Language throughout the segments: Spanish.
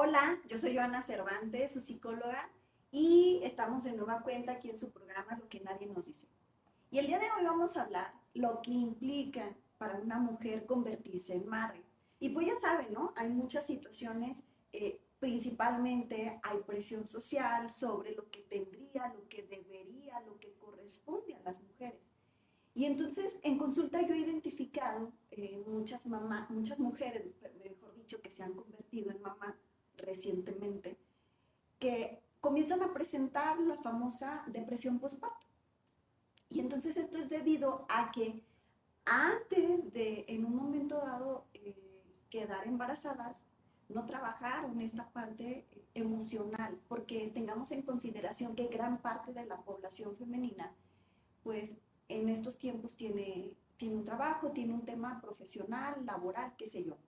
Hola, yo soy Joana Cervantes, su psicóloga, y estamos de nueva cuenta aquí en su programa Lo que nadie nos dice. Y el día de hoy vamos a hablar lo que implica para una mujer convertirse en madre. Y pues ya saben, ¿no? Hay muchas situaciones, principalmente hay presión social sobre lo que tendría, lo que debería, lo que corresponde a las mujeres. Y entonces en consulta yo he identificado muchas mujeres, mejor dicho, que se han convertido en mamá recientemente, que comienzan a presentar la famosa depresión postparto. Y entonces esto es debido a que antes de, en un momento dado, quedar embarazadas, no trabajaron esta parte emocional, porque tengamos en consideración que gran parte de la población femenina, pues en estos tiempos tiene un trabajo, tiene un tema profesional, laboral, qué sé yo.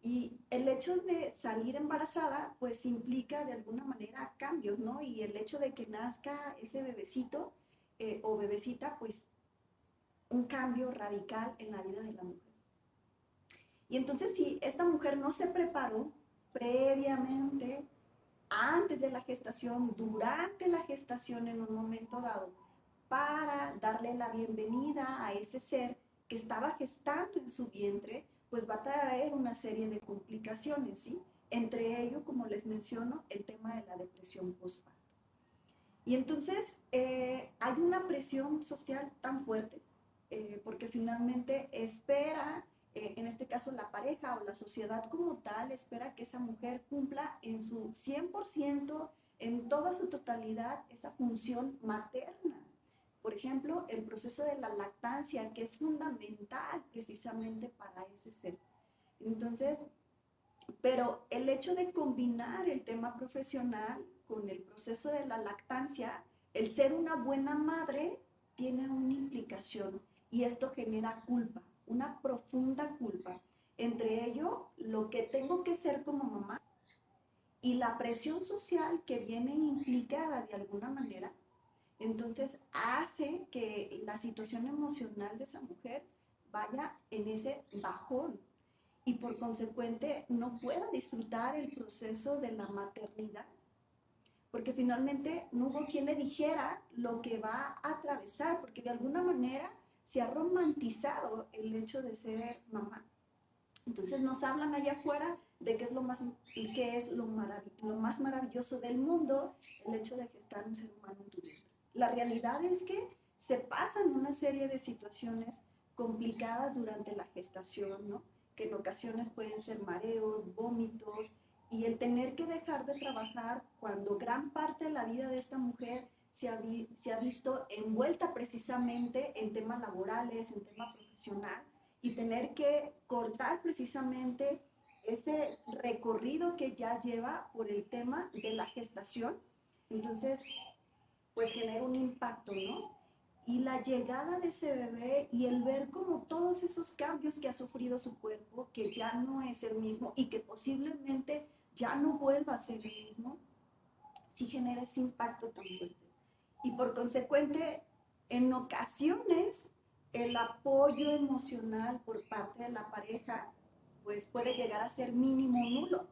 Y el hecho de salir embarazada, pues implica de alguna manera cambios, ¿no? Y el hecho de que nazca ese bebecito o bebecita, pues un cambio radical en la vida de la mujer. Y entonces si esta mujer no se preparó previamente, antes de la gestación, durante la gestación en un momento dado, para darle la bienvenida a ese ser que estaba gestando en su vientre, pues va a traer una serie de complicaciones, ¿sí? Entre ello, como les menciono, el tema de la depresión postparto. Y entonces hay una presión social tan fuerte, porque finalmente espera, en este caso la pareja o la sociedad como tal, espera que esa mujer cumpla en su 100%, en toda su totalidad, esa función materna. Por ejemplo, el proceso de la lactancia, que es fundamental precisamente para ese ser. Entonces, pero el hecho de combinar el tema profesional con el proceso de la lactancia, el ser una buena madre tiene una implicación y esto genera culpa, una profunda culpa. Entre ello, lo que tengo que ser como mamá y la presión social que viene implicada de alguna manera, entonces hace que la situación emocional de esa mujer vaya en ese bajón y por consecuente no pueda disfrutar el proceso de la maternidad, porque finalmente no hubo quien le dijera lo que va a atravesar, porque de alguna manera se ha romantizado el hecho de ser mamá. Entonces nos hablan allá afuera de qué es lo más maravilloso del mundo, el hecho de gestar un ser humano en tu vientre. La realidad es que se pasan una serie de situaciones complicadas durante la gestación, ¿no? Que en ocasiones pueden ser mareos, vómitos, y el tener que dejar de trabajar cuando gran parte de la vida de esta mujer se ha visto envuelta precisamente en temas laborales, en tema profesional, y tener que cortar precisamente ese recorrido que ya lleva por el tema de la gestación. Entonces, pues genera un impacto, ¿no? Y la llegada de ese bebé y el ver como todos esos cambios que ha sufrido su cuerpo, que ya no es el mismo y que posiblemente ya no vuelva a ser el mismo, sí genera ese impacto tan fuerte. Y por consecuente, en ocasiones, el apoyo emocional por parte de la pareja, pues puede llegar a ser mínimo o nulo.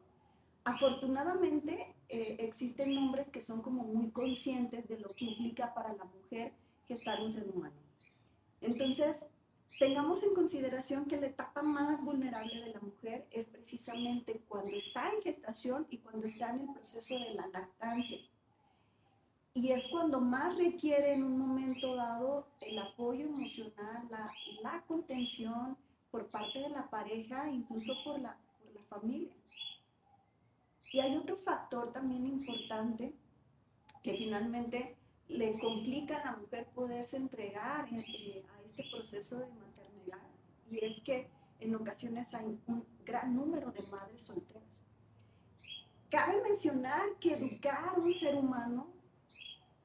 Afortunadamente, existen hombres que son como muy conscientes de lo que implica para la mujer gestar un ser humano. Entonces, tengamos en consideración que la etapa más vulnerable de la mujer es precisamente cuando está en gestación y cuando está en el proceso de la lactancia. Y es cuando más requiere en un momento dado el apoyo emocional, la contención por parte de la pareja, incluso por la familia. Y hay otro factor también importante que finalmente le complica a la mujer poderse entregar a este proceso de maternidad, y es que en ocasiones hay un gran número de madres solteras. Cabe mencionar que educar a un ser humano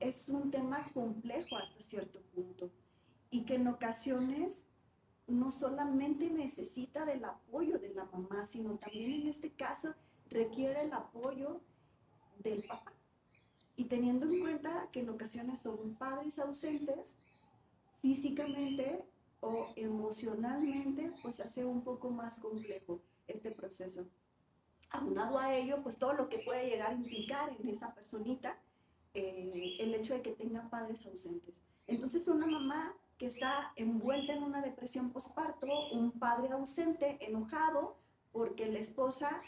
es un tema complejo hasta cierto punto y que en ocasiones no solamente necesita del apoyo de la mamá, sino también en este caso requiere el apoyo del papá. Y teniendo en cuenta que en ocasiones son padres ausentes físicamente o emocionalmente, pues hace un poco más complejo este proceso. Aunado a ello, pues todo lo que puede llegar a implicar en esa personita el hecho de que tenga padres ausentes. Entonces, una mamá que está envuelta en una depresión postparto, un padre ausente, enojado, porque la esposa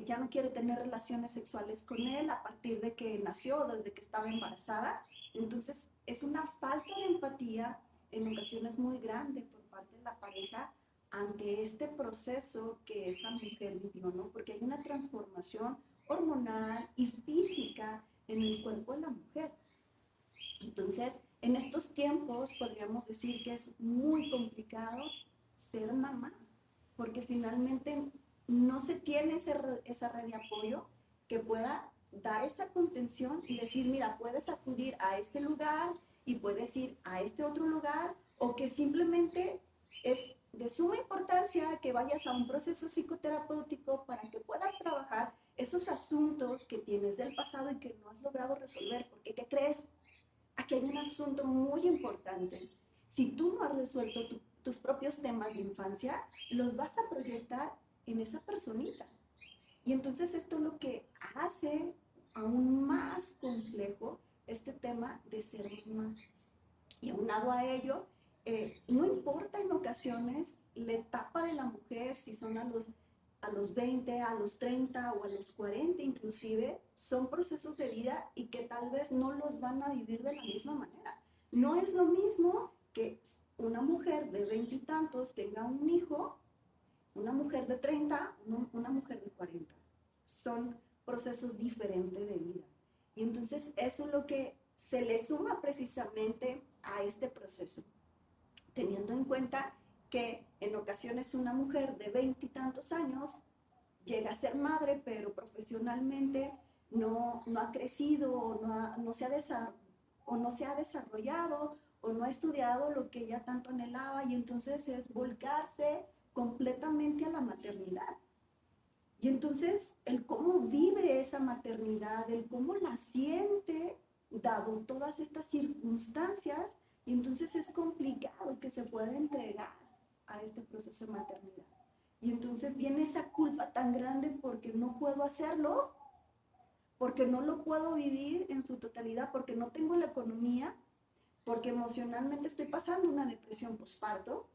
ya no quiere tener relaciones sexuales con él a partir de que nació, desde que estaba embarazada. Entonces, es una falta de empatía en ocasiones muy grande por parte de la pareja ante este proceso que esa mujer vivió, ¿no? Porque hay una transformación hormonal y física en el cuerpo de la mujer. Entonces, en estos tiempos podríamos decir que es muy complicado ser mamá, porque finalmente no se tiene esa red de apoyo que pueda dar esa contención y decir, mira, puedes acudir a este lugar y puedes ir a este otro lugar, o que simplemente es de suma importancia que vayas a un proceso psicoterapéutico para que puedas trabajar esos asuntos que tienes del pasado y que no has logrado resolver, porque ¿qué crees? Aquí hay un asunto muy importante. Si tú no has resuelto tus propios temas de infancia, los vas a proyectar en esa personita. Y entonces esto lo que hace aún más complejo este tema de ser mamá. Y aunado a ello, no importa en ocasiones la etapa de la mujer, si son a los 20, a los 30 o a los 40 inclusive, son procesos de vida y que tal vez no los van a vivir de la misma manera. No es lo mismo que una mujer de 20 y tantos tenga un hijo, una mujer de 30, una mujer de 40. Son procesos diferentes de vida. Y entonces eso es lo que se le suma precisamente a este proceso, teniendo en cuenta que en ocasiones una mujer de 20 y tantos años llega a ser madre, pero profesionalmente no ha crecido o no se ha desarrollado o no ha estudiado lo que ella tanto anhelaba, y entonces es volcarse completamente a la maternidad. Y entonces el cómo vive esa maternidad, el cómo la siente, dado todas estas circunstancias, y entonces es complicado que se pueda entregar a este proceso de maternidad. Y entonces viene esa culpa tan grande porque no puedo hacerlo, porque no lo puedo vivir en su totalidad, porque no tengo la economía, porque emocionalmente estoy pasando una depresión postparto,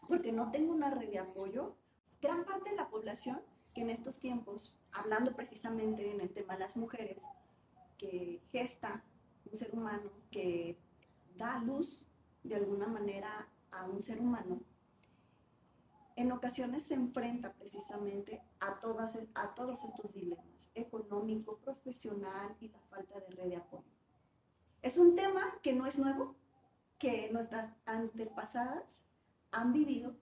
porque no tengo una red de apoyo. Gran parte de la población que en estos tiempos, hablando precisamente en el tema de las mujeres, que gesta un ser humano, que da luz de alguna manera a un ser humano, en ocasiones se enfrenta precisamente a todos estos dilemas, económico, profesional y la falta de red de apoyo. Es un tema que no es nuevo, que nuestras antepasadas han vivido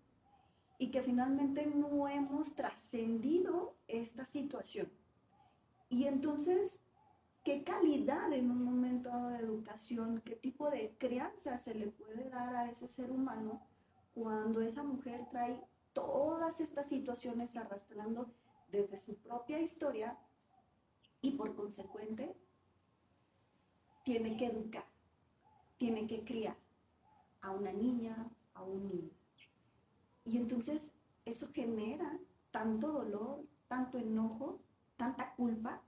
y que finalmente no hemos trascendido esta situación. Y entonces, ¿qué calidad en un momento de educación, qué tipo de crianza se le puede dar a ese ser humano cuando esa mujer trae todas estas situaciones arrastrando desde su propia historia y por consecuente tiene que educar, tiene que criar a una niña, a un niño? Y entonces eso genera tanto dolor, tanto enojo, tanta culpa.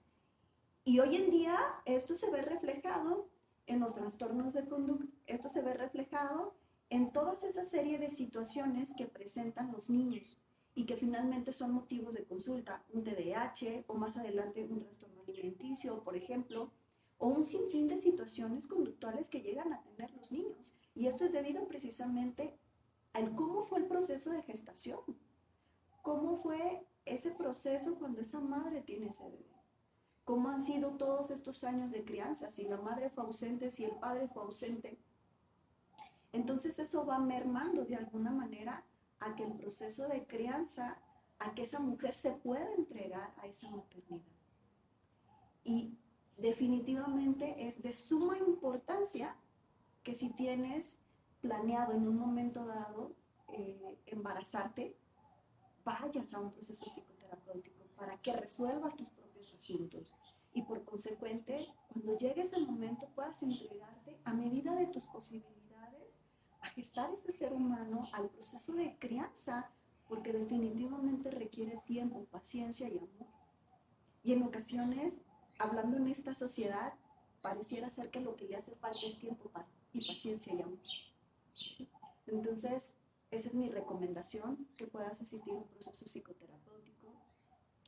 Y hoy en día esto se ve reflejado en los trastornos de conducta, esto se ve reflejado en toda esa serie de situaciones que presentan los niños y que finalmente son motivos de consulta, un TDAH o más adelante un trastorno alimenticio, por ejemplo, o un sinfín de situaciones conductuales que llegan a tener los niños. Y esto es debido precisamente al cómo fue el proceso de gestación, cómo fue ese proceso cuando esa madre tiene ese bebé, cómo han sido todos estos años de crianza, si la madre fue ausente, si el padre fue ausente. Entonces eso va mermando de alguna manera a que el proceso de crianza, a que esa mujer se pueda entregar a esa maternidad. Y definitivamente es de suma importancia que si tienes planeado en un momento dado embarazarte, vayas a un proceso psicoterapéutico para que resuelvas tus propios asuntos y por consecuente, cuando llegue ese momento puedas entregarte a medida de tus posibilidades a gestar ese ser humano, al proceso de crianza, porque definitivamente requiere tiempo, paciencia y amor. Y en ocasiones, hablando en esta sociedad, pareciera ser que lo que le hace falta es tiempo y paciencia y amor. Entonces, esa es mi recomendación, que puedas asistir a un proceso psicoterapéutico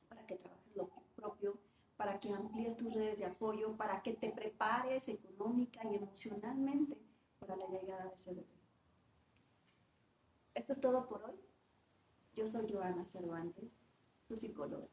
para que trabajes lo propio, para que amplíes tus redes de apoyo, para que te prepares económica y emocionalmente para la llegada de ese bebé. Esto es todo por hoy. Yo soy Joana Cervantes, su psicóloga.